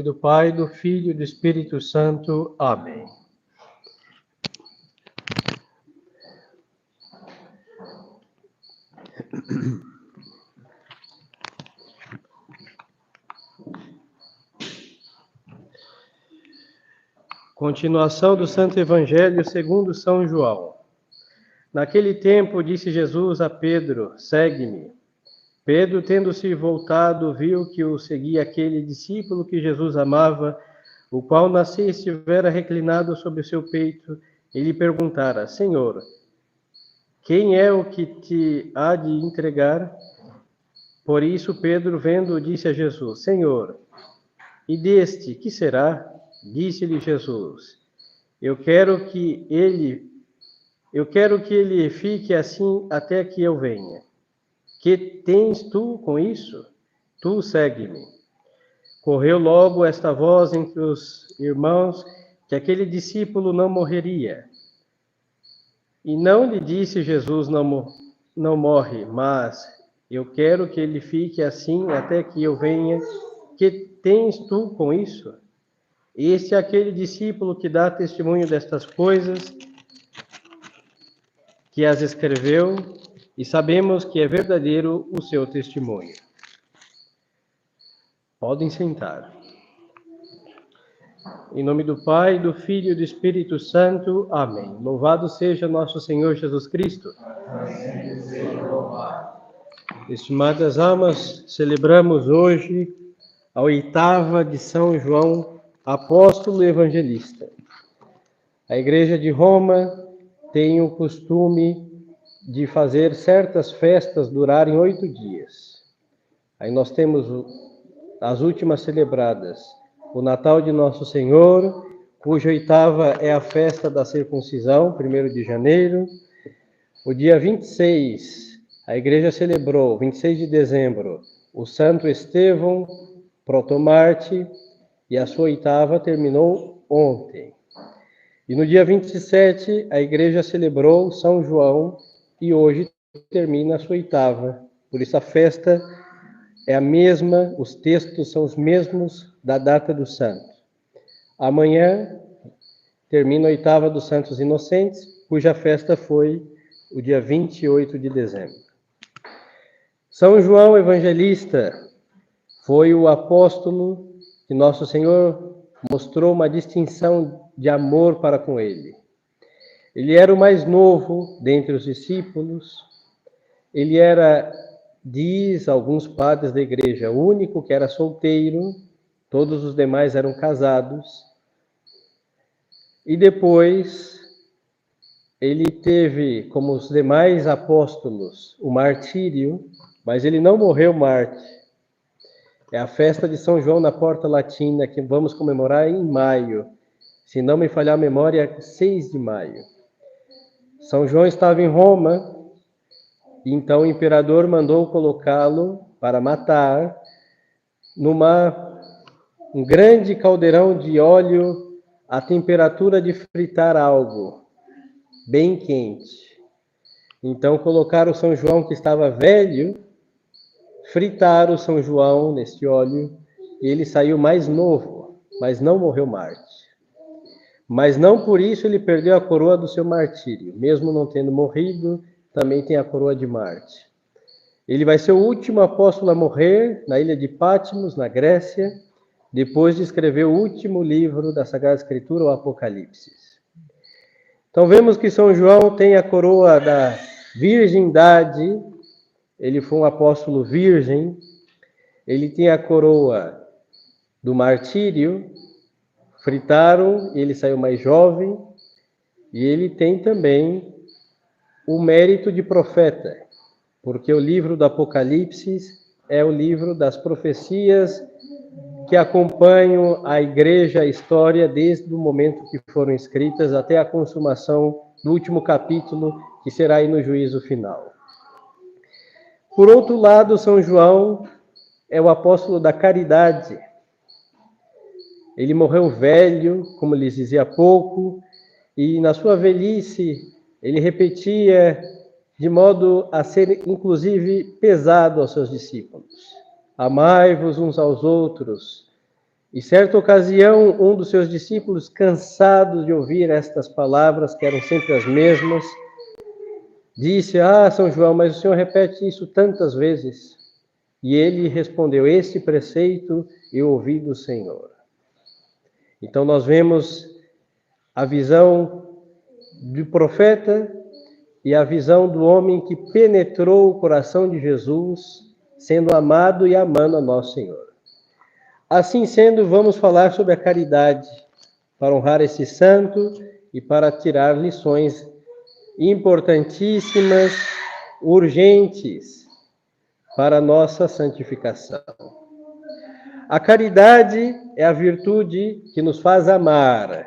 Do Pai, do Filho e do Espírito Santo. Amém. Continuação do Santo Evangelho segundo São João. Naquele tempo disse Jesus a Pedro: segue-me. Pedro, tendo-se voltado, viu que o seguia aquele discípulo que Jesus amava, o qual nascia e estivera reclinado sobre o seu peito, e lhe perguntara: Senhor, quem é o que te há de entregar? Por isso Pedro, vendo, disse a Jesus: Senhor, e deste, que será? Disse-lhe Jesus: Eu quero que ele fique assim até que eu venha. Que tens tu com isso? Tu segue-me. Correu logo esta voz entre os irmãos que aquele discípulo não morreria. E não lhe disse Jesus: não morre, mas eu quero que ele fique assim até que eu venha. Que tens tu com isso? Este é aquele discípulo que dá testemunho destas coisas, que as escreveu, e sabemos que é verdadeiro o seu testemunho. Podem sentar. Em nome do Pai, do Filho e do Espírito Santo. Amém. Louvado seja nosso Senhor Jesus Cristo. Estimadas almas, celebramos hoje a 8ª de São João, apóstolo e evangelista. A Igreja de Roma tem o costume de fazer certas festas durarem 8 dias. Aí nós temos as últimas celebradas, o Natal de Nosso Senhor, cuja 8ª é a festa da circuncisão, 1º de janeiro. O dia 26, a Igreja celebrou, 26 de dezembro, o Santo Estevão, protomarte, e a sua 8ª terminou ontem. E no dia 27, a Igreja celebrou São João e hoje termina a sua 8ª. Por isso a festa é a mesma, os textos são os mesmos da data do santo. Amanhã termina a 8ª dos Santos Inocentes, cuja festa foi o dia 28 de dezembro. São João Evangelista foi o apóstolo que Nosso Senhor mostrou uma distinção de amor para com ele. Ele era o mais novo dentre os discípulos, ele era, diz alguns padres da igreja, o único que era solteiro, todos os demais eram casados. E depois ele teve, como os demais apóstolos, o martírio, mas ele não morreu mártir. É a festa de São João na Porta Latina, que vamos comemorar em maio. Se não me falhar a memória, 6 de maio. São João estava em Roma, e então o imperador mandou colocá-lo para matar um grande caldeirão de óleo à temperatura de fritar algo, bem quente. Então colocaram São João, que estava velho, fritaram São João neste óleo, e ele saiu mais novo, mas não morreu mártir. Mas não por isso ele perdeu a coroa do seu martírio. Mesmo não tendo morrido, também tem a coroa de mártir. Ele vai ser o último apóstolo a morrer na ilha de Patmos, na Grécia, depois de escrever o último livro da Sagrada Escritura, o Apocalipse. Então vemos que São João tem a coroa da virgindade, ele foi um apóstolo virgem, ele tem a coroa do martírio, fritaram, ele saiu mais jovem, e ele tem também o mérito de profeta, porque o livro do Apocalipse é o livro das profecias que acompanham a igreja, a história, desde o momento que foram escritas até a consumação do último capítulo, que será aí no juízo final. Por outro lado, São João é o apóstolo da caridade. Ele morreu velho, como lhes dizia há pouco, e na sua velhice ele repetia de modo a ser, inclusive, pesado aos seus discípulos. Amai-vos uns aos outros. E certa ocasião, um dos seus discípulos, cansado de ouvir estas palavras, que eram sempre as mesmas, disse: São João, mas o senhor repete isso tantas vezes. E ele respondeu: este preceito eu ouvi do Senhor. Então nós vemos a visão do profeta e a visão do homem que penetrou o coração de Jesus, sendo amado e amando a nosso Senhor. Assim sendo, vamos falar sobre a caridade, para honrar esse santo e para tirar lições importantíssimas, urgentes, para a nossa santificação. A caridade é a virtude que nos faz amar.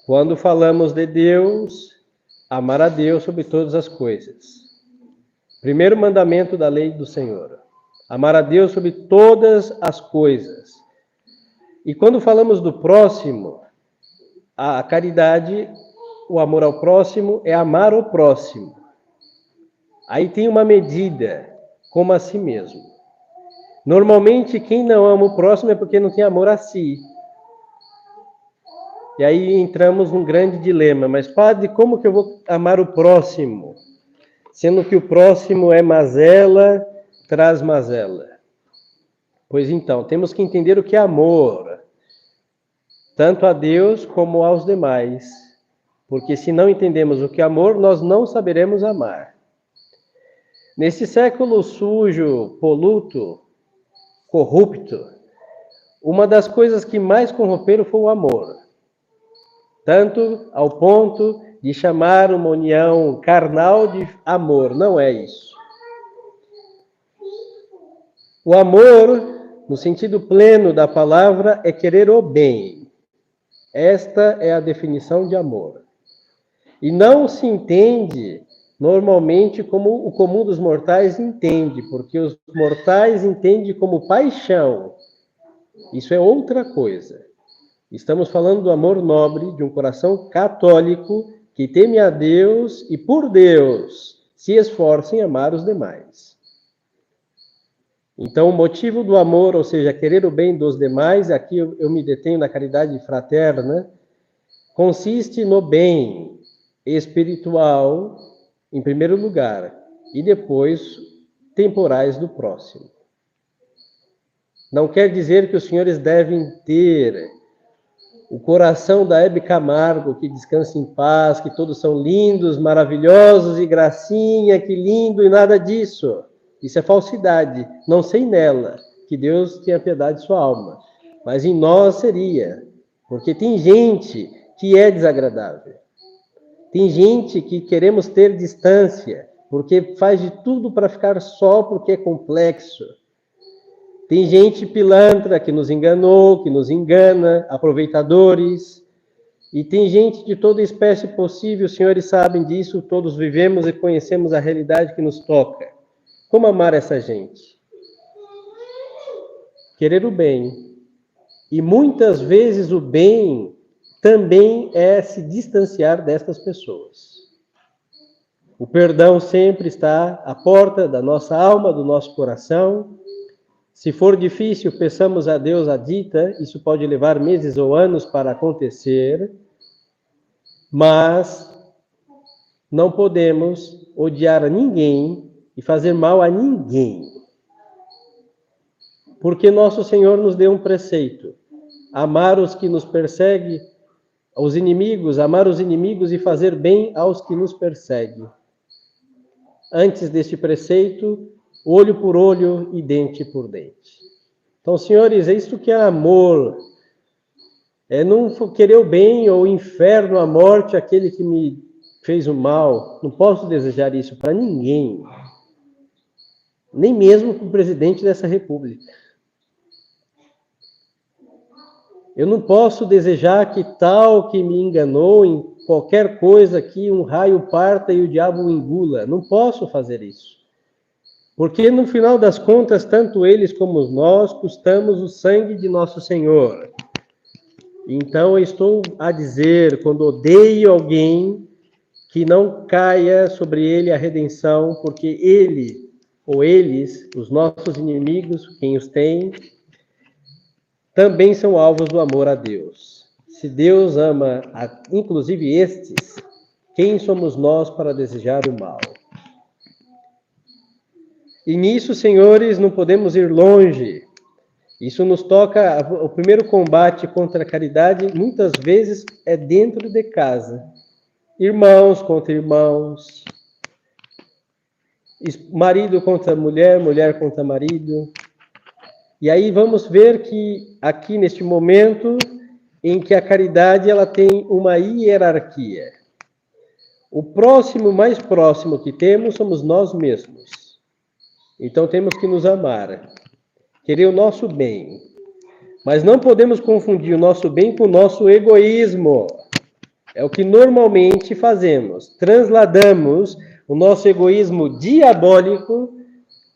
Quando falamos de Deus, amar a Deus sobre todas as coisas. Primeiro mandamento da lei do Senhor. Amar a Deus sobre todas as coisas. E quando falamos do próximo, a caridade, o amor ao próximo, é amar o próximo. Aí tem uma medida, como a si mesmo. Normalmente, quem não ama o próximo é porque não tem amor a si. E aí entramos num grande dilema. Mas, padre, como que eu vou amar o próximo? Sendo que o próximo é mazela, traz mazela. Pois então, temos que entender o que é amor, tanto a Deus como aos demais. Porque se não entendemos o que é amor, nós não saberemos amar. Nesse século sujo, poluto, corrupto, uma das coisas que mais corromperam foi o amor. Tanto ao ponto de chamar uma união carnal de amor. Não é isso. O amor, no sentido pleno da palavra, é querer o bem. Esta é a definição de amor. E não se entende normalmente como o comum dos mortais entende, porque os mortais entendem como paixão. Isso é outra coisa. Estamos falando do amor nobre de um coração católico que teme a Deus e, por Deus, se esforça em amar os demais. Então, o motivo do amor, ou seja, querer o bem dos demais, aqui eu me detenho na caridade fraterna, consiste no bem espiritual, em primeiro lugar, e depois temporais do próximo. Não quer dizer que os senhores devem ter o coração da Hebe Camargo, que descansa em paz, que todos são lindos, maravilhosos e gracinha, que lindo, e nada disso. Isso é falsidade. Não sei nela, que Deus tenha piedade de sua alma. Mas em nós seria. Porque tem gente que é desagradável. Tem gente que queremos ter distância, porque faz de tudo para ficar só, porque é complexo. Tem gente pilantra que nos enganou, que nos engana, aproveitadores. E tem gente de toda espécie possível, os senhores sabem disso, todos vivemos e conhecemos a realidade que nos toca. Como amar essa gente? Querer o bem. E muitas vezes o bem também é se distanciar destas pessoas. O perdão sempre está à porta da nossa alma, do nosso coração. Se for difícil, peçamos a Deus a dita, isso pode levar meses ou anos para acontecer, mas não podemos odiar a ninguém e fazer mal a ninguém. Porque nosso Senhor nos deu um preceito: amar os que nos perseguem, os inimigos, amar os inimigos e fazer bem aos que nos perseguem. Antes deste preceito, olho por olho e dente por dente. Então, senhores, é isso que é amor. É não querer o bem ou o inferno, a morte, aquele que me fez o mal. Não posso desejar isso para ninguém. Nem mesmo para o presidente dessa república. Eu não posso desejar que tal que me enganou em qualquer coisa que um raio parta e o diabo o engula. Não posso fazer isso. Porque no final das contas, tanto eles como nós custamos o sangue de nosso Senhor. Então eu estou a dizer, quando odeio alguém, que não caia sobre ele a redenção, porque ele ou eles, os nossos inimigos, quem os tem, também são alvos do amor a Deus. Se Deus ama, inclusive estes, quem somos nós para desejar o mal? E nisso, senhores, não podemos ir longe. Isso nos toca, o primeiro combate contra a caridade, muitas vezes, é dentro de casa. Irmãos contra irmãos, marido contra mulher, mulher contra marido. E aí vamos ver que aqui neste momento em que a caridade ela tem uma hierarquia. O próximo, mais próximo que temos somos nós mesmos. Então temos que nos amar, querer o nosso bem. Mas não podemos confundir o nosso bem com o nosso egoísmo. É o que normalmente fazemos. Transladamos o nosso egoísmo diabólico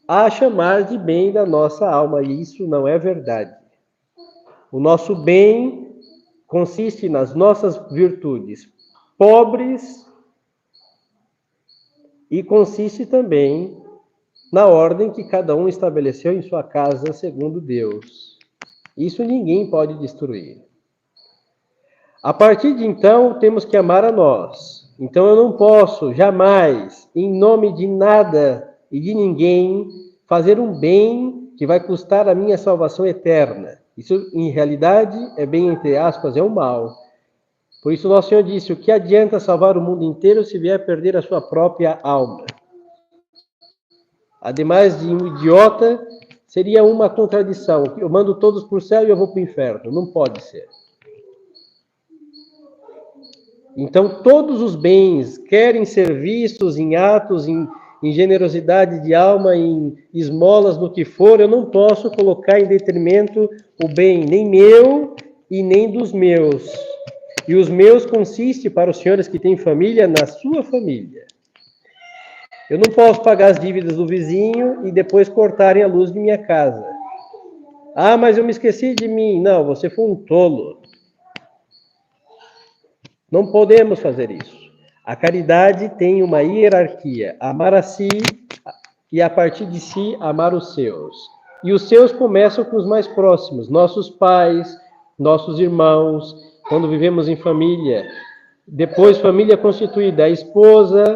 a chamar de bem da nossa alma. E isso não é verdade. O nosso bem consiste nas nossas virtudes pobres e consiste também na ordem que cada um estabeleceu em sua casa segundo Deus. Isso ninguém pode destruir. A partir de então, temos que amar a nós. Então eu não posso jamais, em nome de nada e de ninguém, fazer um bem que vai custar a minha salvação eterna. Isso, em realidade, é bem, entre aspas, é um mal. Por isso, nosso Senhor disse, o que adianta salvar o mundo inteiro se vier perder a sua própria alma? Ademais de um idiota, seria uma contradição. Eu mando todos para o céu e eu vou para o inferno. Não pode ser. Então, todos os bens, querem ser vistos em atos, em generosidade de alma, em esmolas, no que for, eu não posso colocar em detrimento o bem nem meu e nem dos meus. E os meus consiste, para os senhores que têm família, na sua família. Eu não posso pagar as dívidas do vizinho e depois cortarem a luz de minha casa. Ah, mas eu me esqueci de mim. Não, você foi um tolo. Não podemos fazer isso. A caridade tem uma hierarquia. Amar a si e, a partir de si, amar os seus. E os seus começam com os mais próximos. Nossos pais, nossos irmãos, quando vivemos em família. Depois, família constituída. A esposa,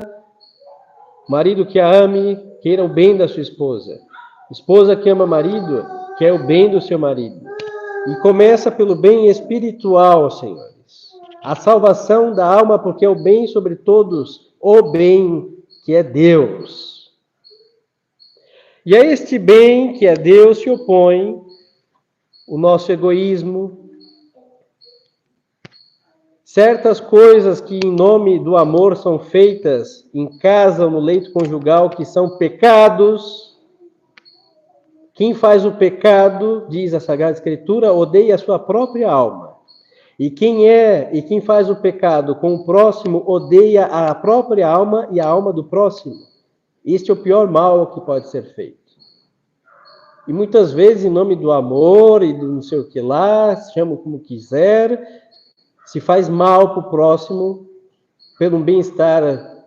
marido que a ame, queira o bem da sua esposa. Esposa que ama marido, quer o bem do seu marido. E começa pelo bem espiritual, Senhor. A salvação da alma, porque é o bem sobre todos, o bem que é Deus. E a este bem que é Deus se opõe o nosso egoísmo, certas coisas que em nome do amor são feitas em casa ou no leito conjugal, que são pecados. Quem faz o pecado, diz a Sagrada Escritura, odeia a sua própria alma. E quem faz o pecado com o próximo odeia a própria alma e a alma do próximo. Este é o pior mal que pode ser feito. E muitas vezes, em nome do amor e do não sei o que lá, chama como quiser, se faz mal para o próximo pelo bem-estar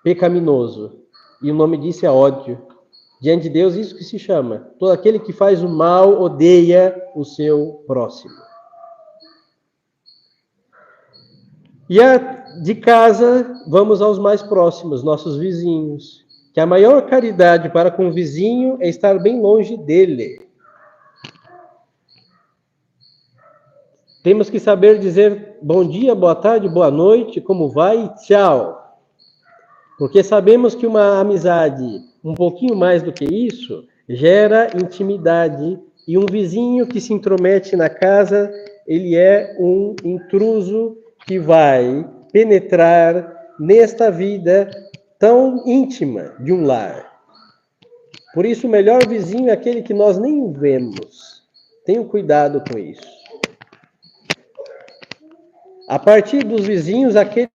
pecaminoso. E o nome disso é ódio. Diante de Deus, isso que se chama. Todo aquele que faz o mal odeia o seu próximo. E de casa, vamos aos mais próximos, nossos vizinhos. Que a maior caridade para com o vizinho é estar bem longe dele. Temos que saber dizer bom dia, boa tarde, boa noite, como vai e tchau. Porque sabemos que uma amizade um pouquinho mais do que isso gera intimidade. E um vizinho que se intromete na casa, ele é um intruso que vai penetrar nesta vida tão íntima de um lar. Por isso, o melhor vizinho é aquele que nós nem vemos. Tenham cuidado com isso. A partir dos vizinhos, aquele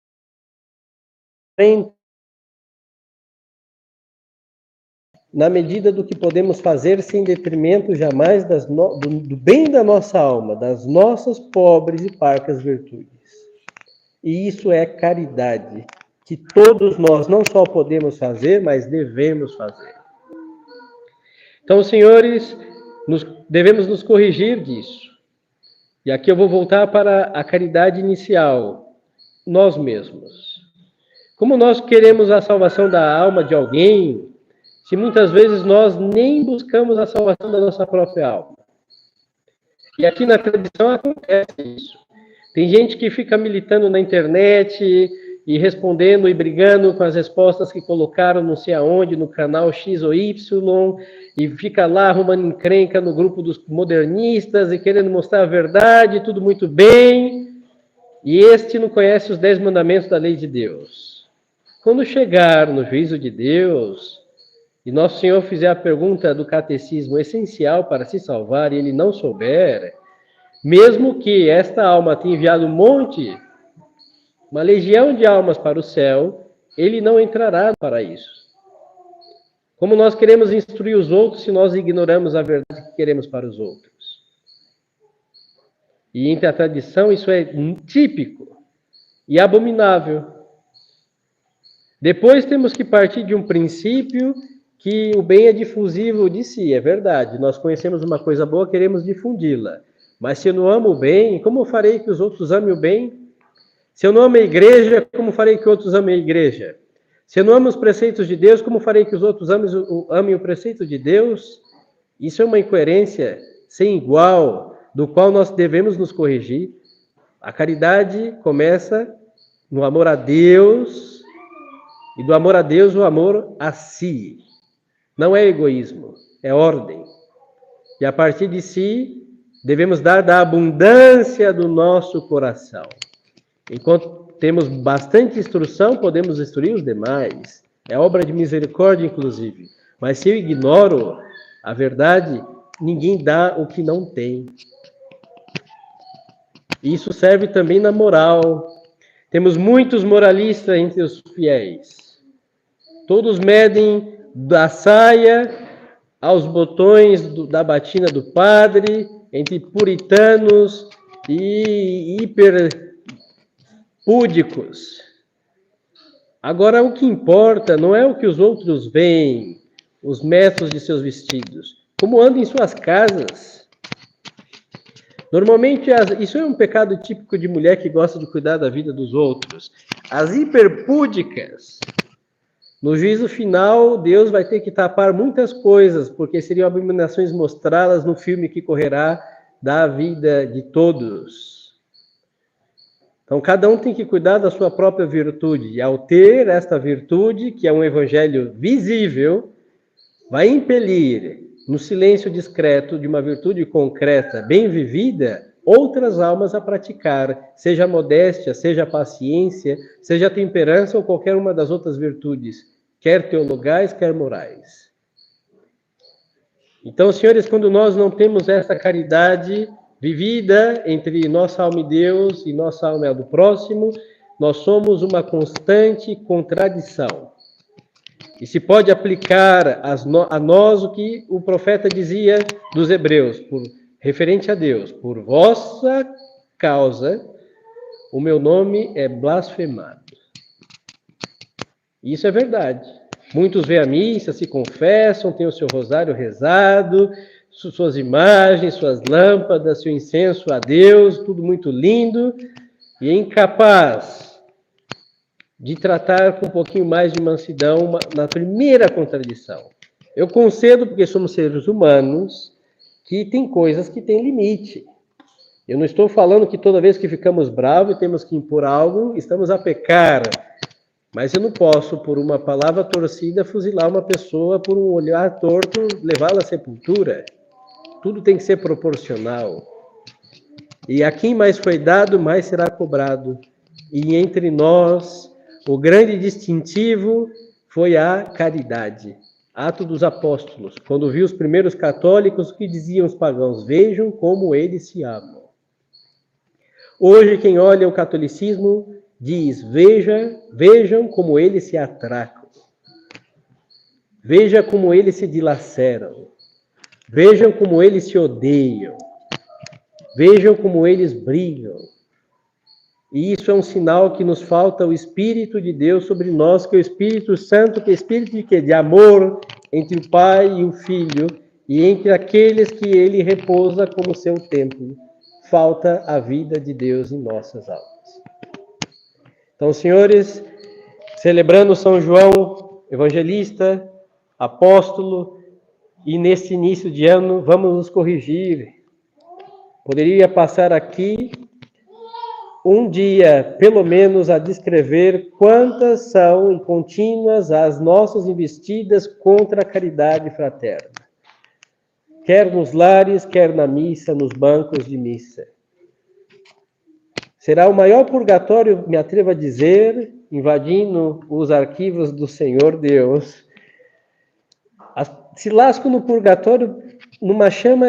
na medida do que podemos fazer, sem detrimento jamais do bem da nossa alma, das nossas pobres e parcas virtudes. E isso é caridade, que todos nós não só podemos fazer, mas devemos fazer. Então, senhores, devemos nos corrigir disso. E aqui eu vou voltar para a caridade inicial, nós mesmos. Como nós queremos a salvação da alma de alguém, se muitas vezes nós nem buscamos a salvação da nossa própria alma? E aqui na tradição acontece isso. Tem gente que fica militando na internet e respondendo e brigando com as respostas que colocaram não sei aonde, no canal X ou Y, e fica lá arrumando encrenca no grupo dos modernistas e querendo mostrar a verdade, tudo muito bem. E este não conhece os 10 mandamentos da lei de Deus. Quando chegar no juízo de Deus, e Nosso Senhor fizer a pergunta do catecismo essencial para se salvar, e ele não souber, mesmo que esta alma tenha enviado uma legião de almas para o céu, ele não entrará no paraíso. Como nós queremos instruir os outros se nós ignoramos a verdade que queremos para os outros? E entre a tradição isso é típico e abominável. Depois temos que partir de um princípio que o bem é difusivo de si, é verdade. Nós conhecemos uma coisa boa, queremos difundi-la. Mas se eu não amo o bem, como farei que os outros amem o bem? Se eu não amo a igreja, como farei que outros amem a igreja? Se eu não amo os preceitos de Deus, como farei que os outros amem o preceito de Deus? Isso é uma incoerência sem igual, do qual nós devemos nos corrigir. A caridade começa no amor a Deus, e do amor a Deus o amor a si. Não é egoísmo, é ordem. E a partir de si, devemos dar da abundância do nosso coração. Enquanto temos bastante instrução, podemos instruir os demais. É obra de misericórdia, inclusive. Mas se eu ignoro a verdade, ninguém dá o que não tem. Isso serve também na moral. Temos muitos moralistas entre os fiéis. Todos medem da saia aos botões da batina do padre, entre puritanos e hiperpúdicos. Agora, o que importa não é o que os outros veem, os metros de seus vestidos, como andam em suas casas. Normalmente, isso é um pecado típico de mulher que gosta de cuidar da vida dos outros. As hiperpúdicas, no juízo final, Deus vai ter que tapar muitas coisas, porque seriam abominações mostrá-las no filme que correrá da vida de todos. Então, cada um tem que cuidar da sua própria virtude. E ao ter esta virtude, que é um evangelho visível, vai impelir, no silêncio discreto de uma virtude concreta, bem vivida, outras almas a praticar, seja a modéstia, seja a paciência, seja a temperança ou qualquer uma das outras virtudes, quer teologais, quer morais. Então, senhores, quando nós não temos essa caridade vivida entre nossa alma e Deus e nossa alma e a do próximo, nós somos uma constante contradição. E se pode aplicar a nós o que o profeta dizia dos hebreus, referente a Deus: por vossa causa, o meu nome é blasfemado. Isso é verdade. Muitos vêm à missa, se confessam, têm o seu rosário rezado, suas imagens, suas lâmpadas, seu incenso a Deus, tudo muito lindo, e é incapaz de tratar com um pouquinho mais de mansidão na primeira contradição. Eu concedo, porque somos seres humanos, que tem coisas que têm limite. Eu não estou falando que toda vez que ficamos bravos e temos que impor algo, estamos a pecar. Mas eu não posso, por uma palavra torcida, fuzilar uma pessoa, por um olhar torto, levá-la à sepultura. Tudo tem que ser proporcional. E a quem mais foi dado, mais será cobrado. E entre nós, o grande distintivo foi a caridade. Atos dos Apóstolos. Quando viu os primeiros católicos, o que diziam os pagãos? Vejam como eles se amam. Hoje, quem olha o catolicismo diz: vejam como eles se atracam. Veja como eles se dilaceram. Vejam como eles se odeiam. Vejam como eles brigam. E isso é um sinal que nos falta o Espírito de Deus sobre nós, que é o Espírito Santo, que é o Espírito de quê? De amor entre o Pai e o Filho, e entre aqueles que ele repousa como seu templo. falta a vida de Deus em nossas almas. Então, senhores, celebrando São João Evangelista, apóstolo, e nesse início de ano vamos nos corrigir. Poderia passar aqui um dia, pelo menos, a descrever quantas são e contínuas as nossas investidas contra a caridade fraterna. Quer nos lares, quer na missa, nos bancos de missa. Será o maior purgatório, me atrevo a dizer, invadindo os arquivos do Senhor Deus. Se lascam no purgatório numa chama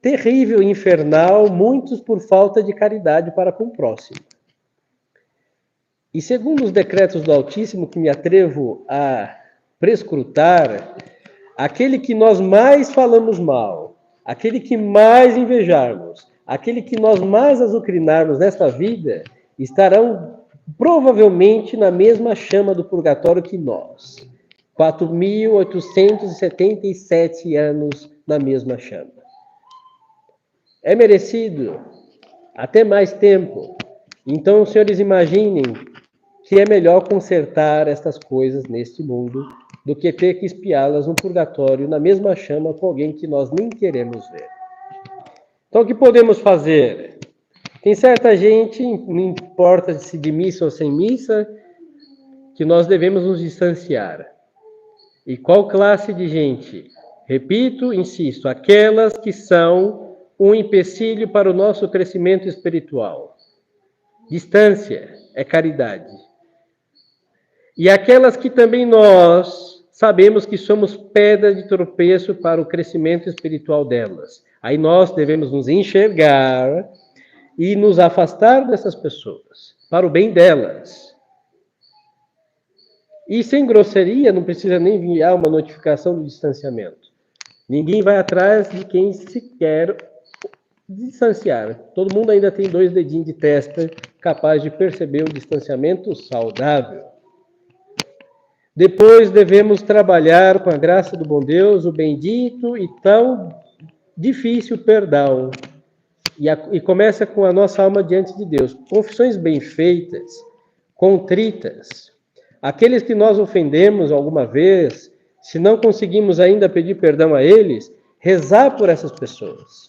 terrível, infernal, muitos por falta de caridade para com o próximo. E segundo os decretos do Altíssimo, que me atrevo a prescrutar, aquele que nós mais falamos mal, aquele que mais invejarmos, aquele que nós mais azucrinarmos nesta vida, estarão provavelmente na mesma chama do purgatório que nós. 4.877 anos na mesma chama. É merecido até mais tempo. Então, senhores, imaginem que é melhor consertar estas coisas neste mundo do que ter que espiá-las no purgatório, na mesma chama, com alguém que nós nem queremos ver. Então, o que podemos fazer? Tem certa gente, não importa se de missa ou sem missa, que nós devemos nos distanciar. E qual classe de gente? Repito, insisto, aquelas que são um empecilho para o nosso crescimento espiritual. Distância é caridade. E aquelas que também nós sabemos que somos pedra de tropeço para o crescimento espiritual delas. Aí nós devemos nos enxergar e nos afastar dessas pessoas, para o bem delas. E sem grosseria, não precisa nem enviar uma notificação do distanciamento. Ninguém vai atrás de quem se quer distanciar. Todo mundo ainda tem 2 dedinhos de testa capaz de perceber o distanciamento saudável. Depois devemos trabalhar com a graça do bom Deus, o bendito e tão difícil perdão. E começa com a nossa alma diante de Deus. Confissões bem feitas, contritas. Aqueles que nós ofendemos alguma vez, se não conseguimos ainda pedir perdão a eles, rezar por essas pessoas.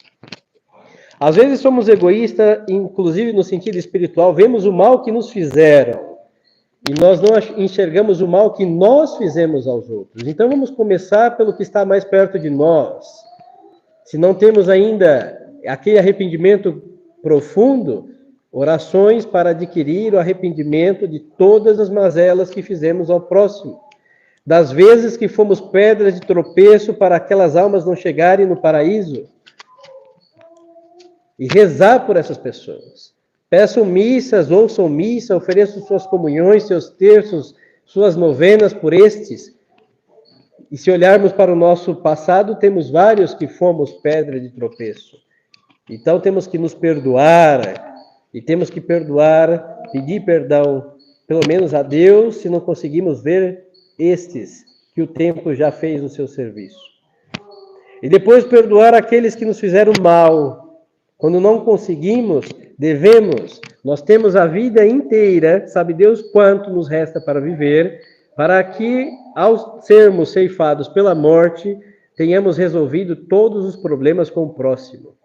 Às vezes somos egoístas, inclusive no sentido espiritual, vemos o mal que nos fizeram. E nós não enxergamos o mal que nós fizemos aos outros. Então vamos começar pelo que está mais perto de nós. Se não temos ainda aquele arrependimento profundo, orações para adquirir o arrependimento de todas as mazelas que fizemos ao próximo. Das vezes que fomos pedras de tropeço para aquelas almas não chegarem no paraíso. E rezar por essas pessoas. Peçam missas, ouçam missa, ofereçam suas comunhões, seus terços, suas novenas por estes. E se olharmos para o nosso passado, temos vários que fomos pedra de tropeço. Então temos que nos perdoar, e temos que perdoar, pedir perdão, pelo menos a Deus, se não conseguimos ver estes que o tempo já fez o seu serviço. E depois perdoar aqueles que nos fizeram mal. Quando não conseguimos, devemos, nós temos a vida inteira, sabe Deus quanto nos resta para viver, para que, ao sermos ceifados pela morte, tenhamos resolvido todos os problemas com o próximo.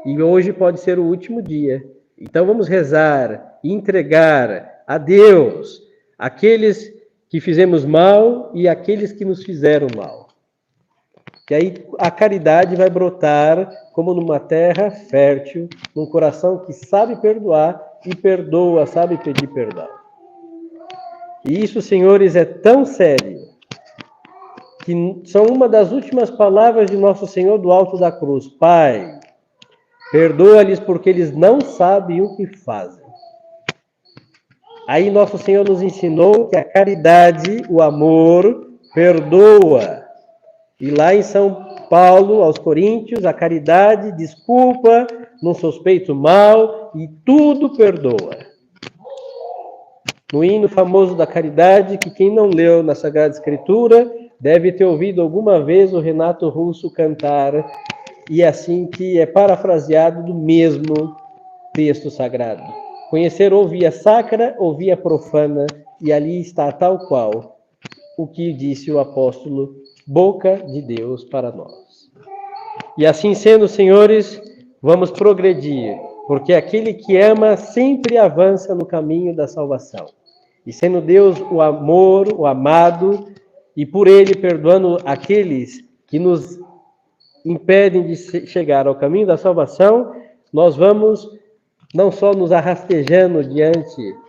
E hoje pode ser o último dia. Então vamos rezar e entregar a Deus aqueles que fizemos mal e aqueles que nos fizeram mal. Que aí a caridade vai brotar como numa terra fértil, num coração que sabe perdoar e perdoa, sabe pedir perdão. E isso, senhores, é tão sério, que são uma das últimas palavras de Nosso Senhor do alto da cruz. Pai, perdoa-lhes porque eles não sabem o que fazem. Aí Nosso Senhor nos ensinou que a caridade, o amor, perdoa. E lá em São Paulo, aos Coríntios, a caridade desculpa, não suspeita o mal e tudo perdoa. No hino famoso da caridade, que quem não leu na Sagrada Escritura, deve ter ouvido alguma vez o Renato Russo cantar e é assim que é parafraseado do mesmo texto sagrado. Conhecer ou via sacra ou via profana, e ali está tal qual o que disse o apóstolo, boca de Deus para nós. E assim sendo, senhores, vamos progredir, porque aquele que ama sempre avança no caminho da salvação. E sendo Deus o amor, o amado, e por ele perdoando aqueles que nos impedem de chegar ao caminho da salvação, nós vamos não só nos arrastejando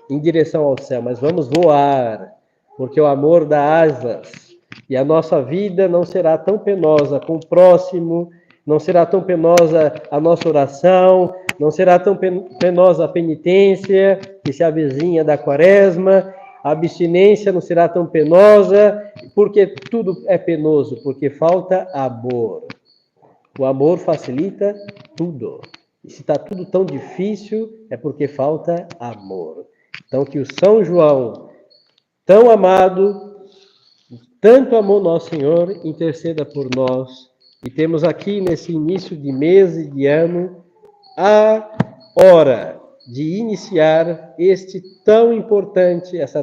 em direção ao céu, mas vamos voar, porque o amor dá asas, e a nossa vida não será tão penosa com o próximo, não será tão penosa a nossa oração, não será tão penosa a penitência que se avizinha da quaresma, a abstinência não será tão penosa, porque tudo é penoso, porque falta amor. O amor facilita tudo. E se está tudo tão difícil, é porque falta amor. Então, que o São João, tão amado, tanto amou nosso Senhor, interceda por nós. E temos aqui, nesse início de mês e de ano, a hora de iniciar essa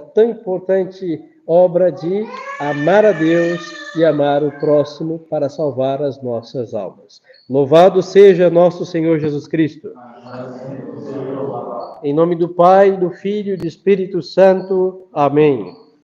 tão importante obra de amar a Deus e amar o próximo para salvar as nossas almas. Louvado seja nosso Senhor Jesus Cristo. Em nome do Pai, do Filho e do Espírito Santo. Amém.